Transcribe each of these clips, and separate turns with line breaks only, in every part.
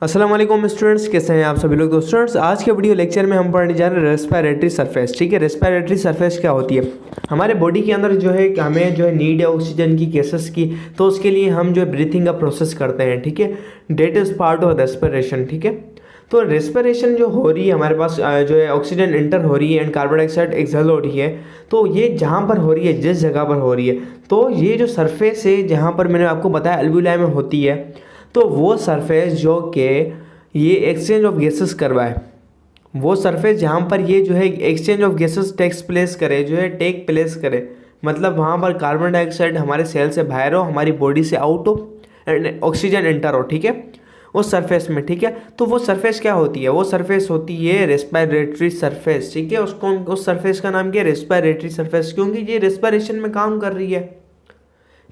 अस्सलाम वालेकुम स्टूडेंट्स, कैसे हैं आप सभी लोग। तो स्टूडेंट्स, आज के वीडियो लेक्चर में हम पढ़ने जा रहे हैं रेस्पिरेटरी सरफेस। ठीक है, रेस्पिरेटरी सरफेस क्या होती है। हमारे बॉडी के अंदर जो है हमें जो है नीड है ऑक्सीजन की, गैसेस की, तो उसके लिए हम जो है ब्रीथिंग का प्रोसेस करते हैं। ठीक है, that is part of respiration. ठीक है, तो रेस्पिरेशन जो हो रही है हमारे पास जो है ऑक्सीजन इंटर हो रही है एंड कार्बन डाइऑक्साइड एक्सहेल हो रही है। तो ये जहाँ पर हो रही है, जिस जगह पर हो रही है, तो ये जो सरफेस है जहाँ पर मैंने आपको बताया अल्वियोलाई में होती है, तो वो सरफेस जो कि ये एक्सचेंज ऑफ गैसेस करवाए, वो सरफेस जहाँ पर ये जो है exchange of gases take place करे, मतलब वहाँ पर कार्बन डाइऑक्साइड हमारे सेल से बाहर हो, हमारी बॉडी से आउट हो एंड ऑक्सीजन एंटर हो। ठीक है, उस सरफेस में। ठीक है, तो वो सरफेस क्या होती है, वो सरफेस होती है रेस्पिरेटरी सरफेस। ठीक है, उसको उस सरफेस का नाम क्या है, रेस्पिरेटरी सरफेस, क्योंकि ये रेस्पिरेशन में काम कर रही है,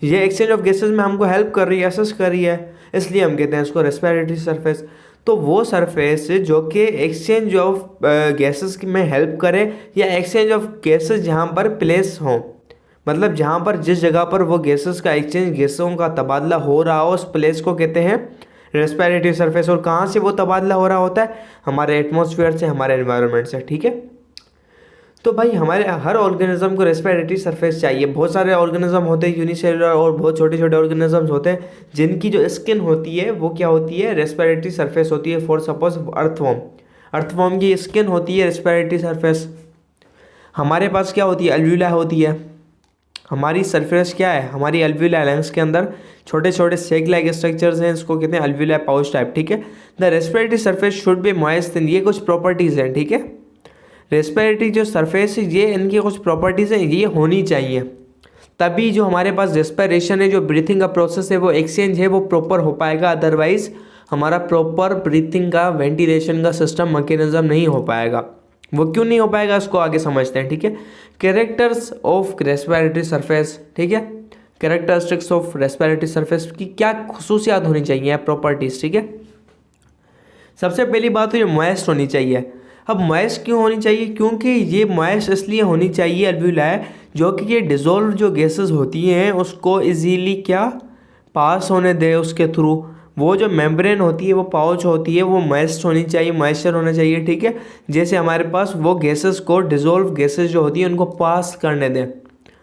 ये एक्सचेंज ऑफ गैसेस में हमको हेल्प कर रही है, असिस्ट कर रही है, इसलिए हम कहते हैं इसको रेस्पिरेटरी सरफेस। तो वो सरफेस जो कि एक्सचेंज ऑफ गैसेस में हेल्प करे, या एक्सचेंज ऑफ गैसेस जहाँ पर प्लेस हो, मतलब जहाँ पर जिस जगह पर वो गैसेस का एक्सचेंज, गैसों का तबादला हो रहा हो, उस प्लेस को कहते हैं रेस्पिरेटरी सरफेस। और कहाँ से वो तबादला हो रहा होता है, हमारे एटमॉस्फेयर से, हमारे एनवायरनमेंट से। ठीक है, तो भाई हमारे हर ऑर्गेनिज्म को रेस्पिरेटरी सरफेस चाहिए। बहुत सारे ऑर्गेनिज्म होते हैं यूनिसेलुलर, और बहुत छोटे छोटे ऑर्गेनिजम्स होते हैं जिनकी जो स्किन होती है वो क्या होती है, रेस्पिरेटरी सरफेस होती है। फॉर सपोज अर्थवॉर्म की स्किन होती है रेस्पिरेटरी सरफेस। हमारे पास क्या होती है, अल्वियोलाई होती है। हमारी सरफेस क्या है, हमारी अल्वियोलाई लंग्स के अंदर छोटे छोटे सेक लाइक स्ट्रक्चर्स हैं, इसको कहते हैं अल्वियोलाई पाउच टाइप। ठीक है, the respiratory surface should be moist, ये कुछ प्रॉपर्टीज़ हैं। ठीक है, रेस्पिरेटरी जो सरफेस है, ये इनकी कुछ प्रॉपर्टीज़ हैं, ये होनी चाहिए, तभी जो हमारे पास रेस्पिरेशन है, जो ब्रीथिंग का प्रोसेस है, वो एक्सचेंज है, वो प्रॉपर हो पाएगा। अदरवाइज हमारा प्रॉपर ब्रीथिंग का, वेंटिलेशन का सिस्टम मैकेनिज्म नहीं हो पाएगा। वो क्यों नहीं हो पाएगा, इसको आगे समझते हैं। ठीक है, कैरेक्टर्स ऑफ रेस्पिरेटरी सरफेस। ठीक है, कैरेक्टरिस्टिक्स ऑफ रेस्पिरेटरी सरफेस की क्या खसूसियात होनी चाहिए, प्रॉपर्टीज़। ठीक है, सबसे पहली बात तो ये मॉइस्ट होनी चाहिए। अब मॉइस्ट क्यों होनी चाहिए, क्योंकि ये मॉइस्ट इसलिए होनी चाहिए अल्वियोलाई, जो कि ये डिज़ोल्व जो गैसेस होती हैं उसको इजीली क्या पास होने दे, उसके थ्रू वो जो मेम्ब्रेन होती है, वो पाउच होती है, वो मॉइस्ट होनी चाहिए, मॉइस्चर होना चाहिए। ठीक है, जैसे हमारे पास वो गैसेस को, डिज़ोल्व गैसेस जो होती हैं उनको पास करने दें।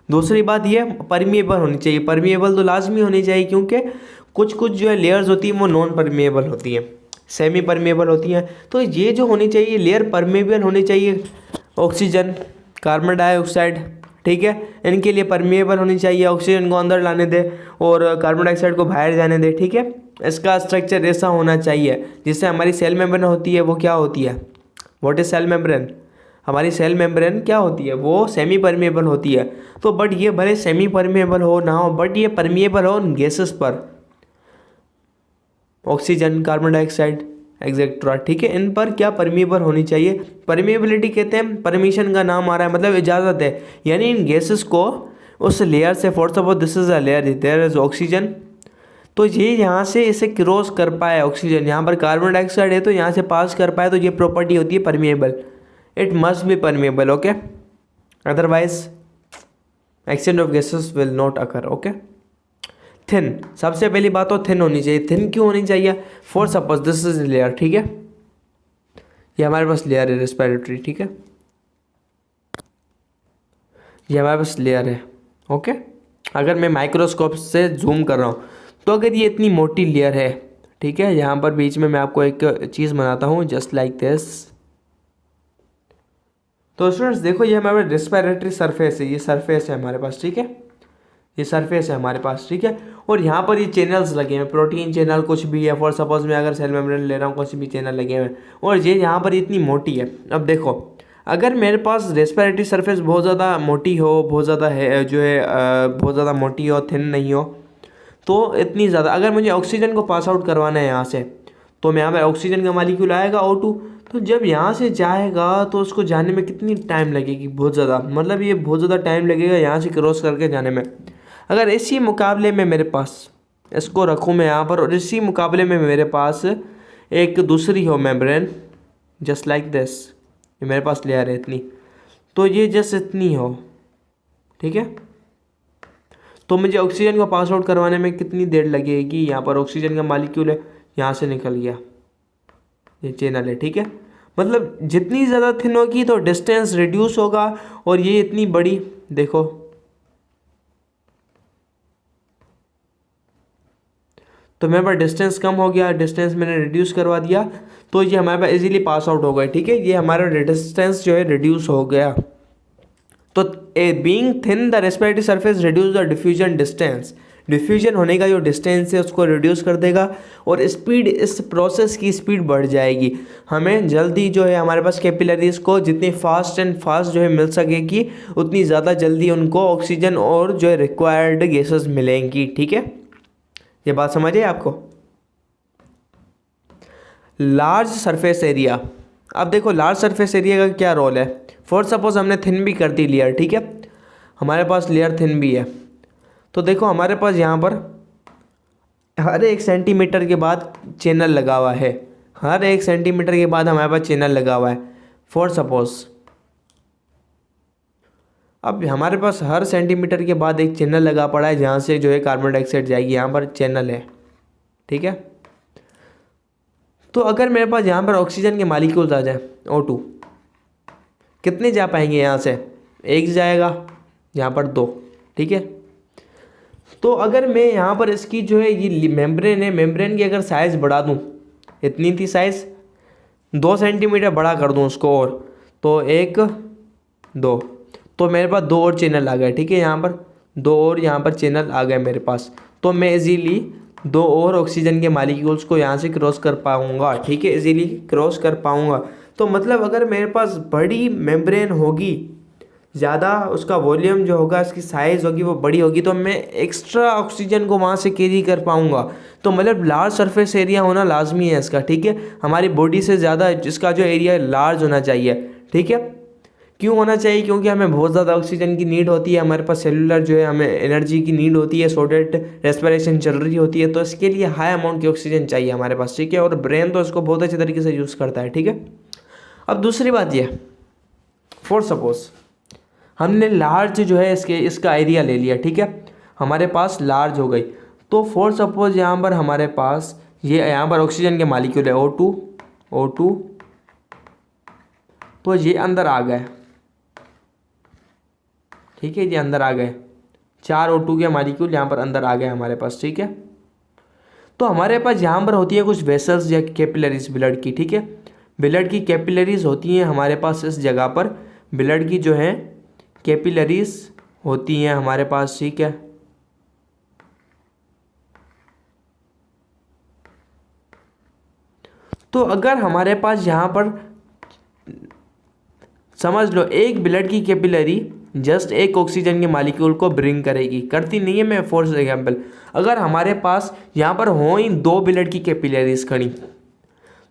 दूसरी बात ये परमिएबल होनी चाहिए। परमिएबल तो लाजमी होनी चाहिए, क्योंकि कुछ कुछ जो है लेयर्स होती हैं वो नॉन परमिएबल होती हैं, सेमी परमेबल होती हैं। तो ये जो होनी चाहिए लेयर परमेबल होनी चाहिए। ऑक्सीजन, कार्बन डाइऑक्साइड, ठीक है, इनके लिए परमेबल होनी चाहिए, ऑक्सीजन को अंदर लाने दे और कार्बन डाइऑक्साइड को बाहर जाने दे। ठीक है, इसका स्ट्रक्चर ऐसा होना चाहिए। जिससे हमारी सेल मेम्ब्रेन होती है वो क्या होती है, व्हाट इज सेल मेम्ब्रेन, हमारी सेल मेम्ब्रेन क्या होती है, वो सेमी परमेबल होती है। तो बट ये भले सेमी परमेबल हो ना हो, बट ये परमेबल हो गैसेस पर, ऑक्सीजन, कार्बन डाइऑक्साइड एक्सेट्रा। ठीक है, इन पर क्या परमिएबल होनी चाहिए। परमिएबिलिटी कहते हैं, परमिशन का नाम आ रहा है, मतलब इजाज़त है, यानी इन गैसेस को उस लेयर से, for suppose this is a layer, there is oxygen, तो ये यहाँ से इसे क्रॉस कर पाए ऑक्सीजन, यहाँ पर कार्बन डाइऑक्साइड है तो यहाँ से पास कर पाए, तो ये प्रॉपर्टी होती है permeable. It must be permeable, okay, otherwise exchange of gases will not occur. Okay, thin, सबसे पहली बात तो थिन होनी चाहिए। थिन क्यों होनी चाहिए, for suppose this is layer. ठीक है, ये हमारे पास लेयर है रेस्पिरेटरी। ठीक है, ये हमारे पास लेयर है। ओके, अगर मैं माइक्रोस्कोप से जूम कर रहा हूँ, तो अगर ये इतनी मोटी लेयर है, ठीक है, यहाँ पर बीच में मैं आपको एक चीज़ बनाता हूँ, जस्ट लाइक दिस। तो स्टूडेंट्स देखो, ये हमारे रेस्पिरेटरी सरफेस है, ये सरफेस है हमारे पास। ठीक है, ये सरफेस है हमारे पास। ठीक है, और यहाँ पर ये चैनल्स लगे हैं, प्रोटीन चैनल कुछ भी है, फॉर सपोज मैं अगर सेल मेम्ब्रेन ले रहा हूँ, कुछ भी चैनल लगे हुए हैं, और ये यहाँ पर इतनी मोटी है। अब देखो, अगर मेरे पास रेस्पिरेटरी सरफेस बहुत ज़्यादा मोटी हो, बहुत ज़्यादा है जो है बहुत ज़्यादा मोटी हो, थिन नहीं हो, तो इतनी ज़्यादा अगर मुझे ऑक्सीजन को पास आउट करवाना है यहाँ से, तो मैं यहाँ पर ऑक्सीजन का मालिक्यूल आएगा O2, तो जब यहाँ से जाएगा तो उसको जाने में कितनी टाइम लगेगी, बहुत ज़्यादा, मतलब ये बहुत ज़्यादा टाइम लगेगा यहाँ से क्रॉस करके जाने में। अगर इसी मुकाबले में मेरे पास, इसको रखूँ मैं यहाँ पर, और इसी मुकाबले में मेरे पास एक दूसरी हो मेम्ब्रेन, जस्ट लाइक दिस, ये मेरे पास लेयर है इतनी, तो ये जस्ट इतनी हो, ठीक है, तो मुझे ऑक्सीजन को पास आउट करवाने में कितनी देर लगेगी। यहाँ पर ऑक्सीजन का मालिक्यूल है, यहाँ से निकल गया, ये चैनल है, ठीक है। मतलब जितनी ज़्यादा थिन होगी तो डिस्टेंस रिड्यूस होगा, और ये इतनी बड़ी, देखो तो मेरे पास डिस्टेंस कम हो गया, डिस्टेंस मैंने रिड्यूस करवा दिया, तो ये हमारे पास इजीली पास आउट हो गए, ठीक है। ये हमारा डिस्टेंस जो है रिड्यूस हो गया। तो being thin the respiratory surface reduce the diffusion distance, diffusion होने का जो डिस्टेंस है उसको रिड्यूस कर देगा, और स्पीड, इस प्रोसेस की स्पीड बढ़ जाएगी। हमें जल्दी जो है हमारे पास कैपिलरीज को जितनी फास्ट एंड फास्ट जो है मिल सकेगी, उतनी ज़्यादा जल्दी उनको ऑक्सीजन और जो है रिक्वायर्ड गैसेस मिलेंगी, ठीक है। ये बात समझ आई आपको। लार्ज सरफेस एरिया, अब देखो लार्ज सरफेस एरिया का क्या रोल है। फॉर सपोज हमने थिन भी कर दी लेयर, ठीक है, हमारे पास लेयर थिन भी है, तो देखो हमारे पास यहाँ पर हर 1 सेंटीमीटर के बाद चैनल लगा हुआ है, हर 1 सेंटीमीटर के बाद हमारे पास चैनल लगा हुआ है। फॉर सपोज अब हमारे पास हर सेंटीमीटर के बाद एक चैनल लगा पड़ा है, जहाँ से जो है कार्बन डाइऑक्साइड जाएगी, यहाँ पर चैनल है, ठीक है। तो अगर मेरे पास यहाँ पर ऑक्सीजन के मालिक्यूल्स आ जाए O2, कितने जा पाएंगे यहाँ से, 1 जाएगा, यहाँ पर 2, ठीक है। तो अगर मैं यहाँ पर इसकी जो है ये मेम्ब्रेन है, मेम्ब्रेन की अगर साइज़ बढ़ा दूँ, इतनी थी साइज़, 2 सेंटीमीटर बड़ा कर दूँ उसको, और तो 1 2, तो मेरे पास 2 और चैनल आ गए, ठीक है। यहाँ पर 2 और यहाँ पर चैनल आ गए मेरे पास, तो मैं इजीली 2 और ऑक्सीजन के मालिक्यूल्स को यहाँ से क्रॉस कर पाऊँगा, ठीक है, इजीली क्रॉस कर पाऊँगा। तो मतलब अगर मेरे पास बड़ी मेम्ब्रेन होगी, ज़्यादा उसका वॉल्यूम जो होगा, इसकी साइज़ होगी वो बड़ी होगी, तो मैं एक्स्ट्रा ऑक्सीजन को वहाँ से कैरी कर पाऊँगा। तो मतलब लार्ज सरफेस एरिया होना लाजमी है इसका, ठीक है। हमारी बॉडी से ज़्यादा इसका जो एरिया लार्ज होना चाहिए, ठीक है। क्यों होना चाहिए, क्योंकि हमें बहुत ज़्यादा ऑक्सीजन की नीड होती है, हमारे पास सेलुलर जो है हमें एनर्जी की नीड होती है, सो डेट रेस्पिरेशन चल रही होती है, तो इसके लिए हाई अमाउंट की ऑक्सीजन चाहिए हमारे पास, ठीक है। और ब्रेन तो इसको बहुत अच्छे तरीके से यूज़ करता है, ठीक है। अब दूसरी बात यह, फॉर सपोज हमने लार्ज जो है इसका एरिया ले लिया, ठीक है, हमारे पास लार्ज हो गई। तो फॉर सपोज यहाँ पर हमारे पास यहाँ पर ऑक्सीजन के मालिक्यूल है O2, तो ये अंदर आ गए, ठीक है, ये अंदर आ गए, 4 O2 के मालिक्यूल यहाँ पर अंदर आ गए हमारे पास, ठीक है। तो हमारे पास यहाँ पर होती है कुछ वेसल्स या कैपिलरीज ब्लड की, ठीक है, ब्लड की कैपिलरीज होती हैं हमारे पास इस जगह पर, ब्लड की जो है कैपिलरीज होती हैं हमारे पास, ठीक है। तो अगर हमारे पास यहाँ पर समझ लो एक ब्लड की कैपिलरी जस्ट एक ऑक्सीजन के मालिक्यूल को ब्रिंग करेगी, करती नहीं है, मैं फॉर एग्जांपल अगर हमारे पास यहाँ पर हो ही 2 ब्लड की कैपिलरीज खड़ी,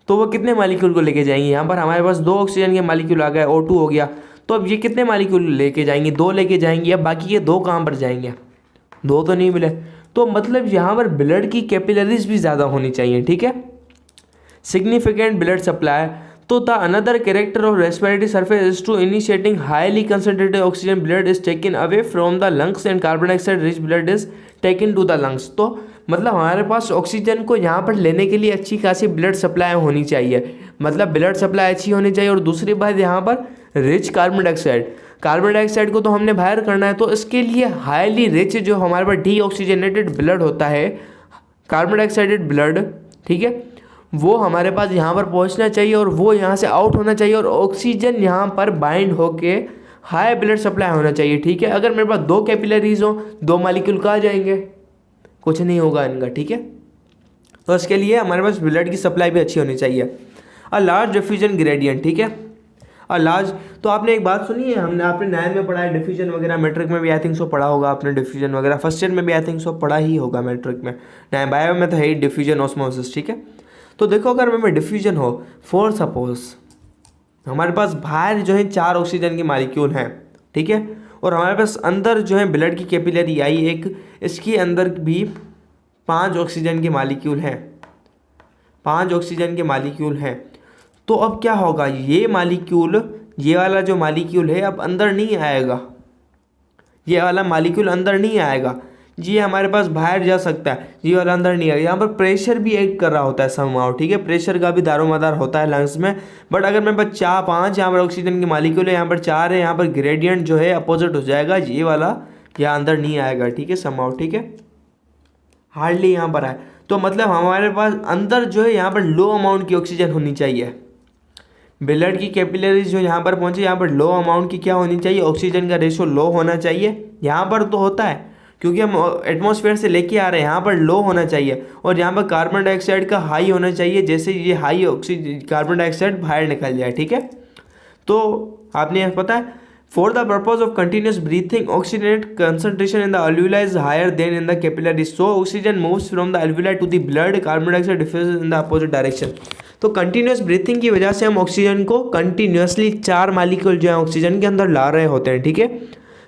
तो वो कितने मालिक्यूल को लेके जाएंगी। यहाँ पर हमारे पास 2 ऑक्सीजन के मालिक्यूल आ गए, O2 हो गया, तो अब ये कितने मालिक्यूल लेके जाएंगे, 2 लेके जाएंगी। अब बाकी ये 2 कहाँ पर जाएंगे, 2 तो नहीं मिले, तो मतलब यहाँ पर ब्लड की कैपिलरीज भी ज़्यादा होनी चाहिए, ठीक है। सिग्निफिकेंट ब्लड सप्लाई, तो the another character of respiratory surface is to initiating highly concentrated oxygen blood is taken away from the lungs and carbon dioxide rich blood is taken to the lungs. तो मतलब हमारे पास oxygen को यहाँ पर लेने के लिए अच्छी खासी ब्लड सप्लाई होनी चाहिए, मतलब ब्लड सप्लाई अच्छी होनी चाहिए। और दूसरी बात यहाँ पर रिच कार्बन डाइऑक्साइड को तो हमने बाहर करना है, तो इसके लिए हाईली रिच जो हमारे पास डी ऑक्सीजनेटेड ब्लड होता है, कार्बन डाइऑक्साइडेड ब्लड, ठीक है, वो हमारे पास यहाँ पर पहुँचना चाहिए और वो यहाँ से आउट होना चाहिए, और ऑक्सीजन यहाँ पर बाइंड होके हाई ब्लड सप्लाई होना चाहिए, ठीक है। अगर मेरे पास 2 कैपिलरीज हो, 2 मालिक्यूल कहाँ जाएंगे, कुछ नहीं होगा इनका, ठीक है। तो इसके लिए हमारे पास ब्लड की सप्लाई भी अच्छी होनी चाहिए। अ लार्ज डिफ्यूजन ग्रेडियंट, ठीक है, अ लार्ज, तो आपने एक बात सुनी है, आपने 9 में पढ़ा है डिफ्यूजन वगैरह, मैट्रिक में भी आई थिंक सो पढ़ा होगा आपने डिफ्यूजन वगैरह, फर्स्ट ईयर में भी आई थिंक सो पढ़ा ही होगा मैट्रिक में, नहीं बायो में तो है ही डिफ्यूजन ऑस्मोसिस, ठीक है। तो देखो अगर में डिफ्यूजन हो, फॉर सपोज हमारे पास बाहर जो है 4 ऑक्सीजन के मालिक्यूल हैं, ठीक है, और हमारे पास अंदर जो है ब्लड की कैपिलरी आई एक, इसके अंदर भी 5 ऑक्सीजन के मालिक्यूल हैं, 5 ऑक्सीजन के मालिक्यूल हैं। तो अब क्या होगा, ये मालिक्यूल, ये वाला जो मालिक्यूल है अब अंदर नहीं आएगा, ये वाला मालिक्यूल अंदर नहीं आएगा, ये हमारे पास बाहर जा सकता है, ये वाला अंदर नहीं आएगा। यहाँ पर प्रेशर भी एक्ट कर रहा होता है समहाउ, ठीक है, प्रेशर का भी दारोमदार होता है लंग्स में। बट अगर मेरे पास 4-5 यहाँ पर ऑक्सीजन की मालिक्यूल है, यहाँ पर 4 है, यहाँ पर ग्रेडियंट जो है अपोजिट हो जाएगा, ये वाला यहाँ अंदर नहीं आएगा, ठीक है, समहाउ, ठीक है, हार्डली यहाँ पर आए। तो मतलब हमारे पास अंदर जो है यहाँ पर लो अमाउंट की ऑक्सीजन होनी चाहिए। ब्लड की कैपिलरीज जो यहाँ पर पहुँचे, यहाँ पर लो अमाउंट की क्या होनी चाहिए, ऑक्सीजन का रेशो लो होना चाहिए। यहाँ पर तो होता है क्योंकि हम एटमॉस्फेयर से लेके आ रहे हैं, यहाँ पर लो होना चाहिए। और यहाँ पर कार्बन डाइऑक्साइड का हाई होना चाहिए, जैसे ये हाई ऑक्सीजन कार्बन डाइऑक्साइड बाहर निकल जाए, ठीक है। तो आपने पता है, for the purpose of continuous breathing oxygen concentration in the alveola is higher than in the capillaries, so oxygen moves from the alveola to the blood, carbon dioxide diffuse in the opposite direction. तो continuous breathing की वजह से हम oxygen को continuously 4 molecule जो है oxygen के अंदर ला रहे होते हैं, ठीक है,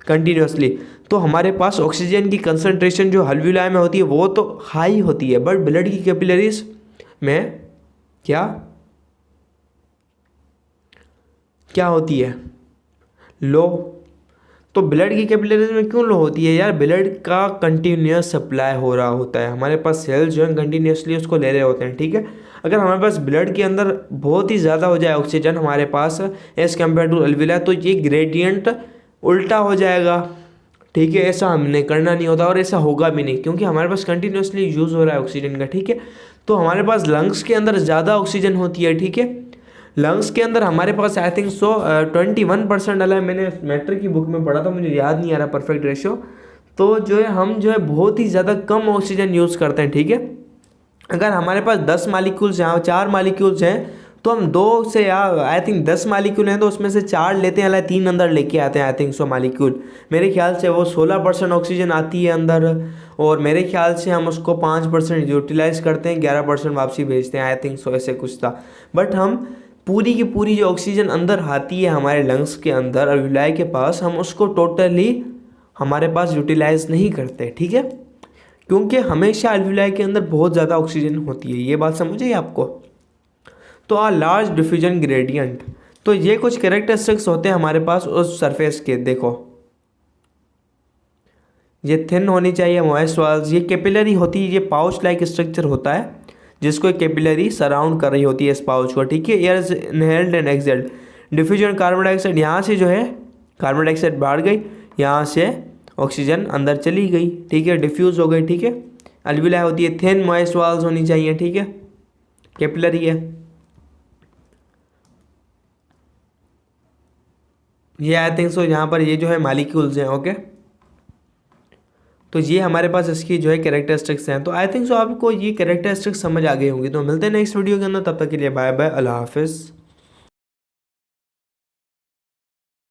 कंटिन्यूसली। तो हमारे पास ऑक्सीजन की कंसंट्रेशन जो अल्वुला में होती है वो तो हाई होती है, बट ब्लड की कैपिलरीज में क्या होती है, लो। तो ब्लड की कैपिलरीज में क्यों लो होती है यार, ब्लड का कंटिन्यूस सप्लाई हो रहा होता है, हमारे पास सेल्स जो है कंटिन्यूसली उसको ले रहे होते हैं, ठीक है। अगर हमारे पास ब्लड के अंदर बहुत ही ज़्यादा हो जाए ऑक्सीजन हमारे पास एज़ कम्पेयर टू अल्वुला, तो ये ग्रेडियंट उल्टा हो जाएगा, ठीक है। ऐसा हमने करना नहीं होता और ऐसा होगा भी नहीं, क्योंकि हमारे पास कंटिन्यूसली यूज़ हो रहा है ऑक्सीजन का, ठीक है। तो हमारे पास लंग्स के अंदर ज़्यादा ऑक्सीजन होती है, ठीक है। लंग्स के अंदर हमारे पास आई थिंक 21% डाला है, मैंने मैट्रिक की बुक में पढ़ा था, मुझे याद नहीं आ रहा परफेक्ट रेशियो। तो जो है हम जो है बहुत ही ज़्यादा कम ऑक्सीजन यूज़ करते हैं, ठीक है। अगर हमारे पास 10 मालिक्यूल्स यहाँ 4 मालिक्यूल्स हैं, तो हम 2 से या आई थिंक 10 मालिक्यूल हैं तो उसमें से 4 लेते हैं, 3 अंदर लेके आते हैं आई थिंक 100 मालिक्यूल। मेरे ख्याल से वो 16% ऑक्सीजन आती है अंदर, और मेरे ख्याल से हम उसको 5% यूटिलाइज करते हैं, 11% वापसी भेजते हैं, आई थिंक सो ऐसे कुछ था। बट हम पूरी की पूरी जो ऑक्सीजन अंदर आती है हमारे लंग्स के अंदर अल्वुलाई के पास, हम उसको टोटली हमारे पास यूटिलाइज नहीं करते, ठीक है, क्योंकि हमेशा अल्वुलाई के अंदर बहुत ज़्यादा ऑक्सीजन होती है। ये बात समझिए आपको। तो लार्ज डिफ्यूजन ग्रेडियंट, तो ये कुछ कैरेक्टरिस्टिक्स होते हैं हमारे पास उस सरफेस के। देखो, ये थिन होनी चाहिए, मॉइस्ट वॉल्स, ये कैपिलरी होती है, ये पाउच लाइक स्ट्रक्चर होता है जिसको कैपिलरी सराउंड कर रही होती है इस पाउच को, ठीक है। Air is inhaled and exhaled. Diffusion carbon dioxide, यहाँ से जो है कार्बन डाइऑक्साइड बाहर गई, यहाँ से ऑक्सीजन अंदर चली गई, ठीक है, डिफ्यूज हो गई, ठीक है। अल्वुलाई होती है थिन, मॉइस्ट वॉल्स होनी चाहिए, ठीक है, कैपिलरी है। ये आई थिंक सो यहाँ पर ये जो है मालिक्यूल्स हैं, ओके। तो ये हमारे पास इसकी जो है कैरेक्टरिस्टिक्स हैं। तो आई थिंक सो आपको ये कैरेक्टरिस्टिक्स समझ आ गई होंगी। तो मिलते हैं नेक्स्ट वीडियो के अंदर, तब तक के लिए बाय बाय, अल्लाह हाफिज़।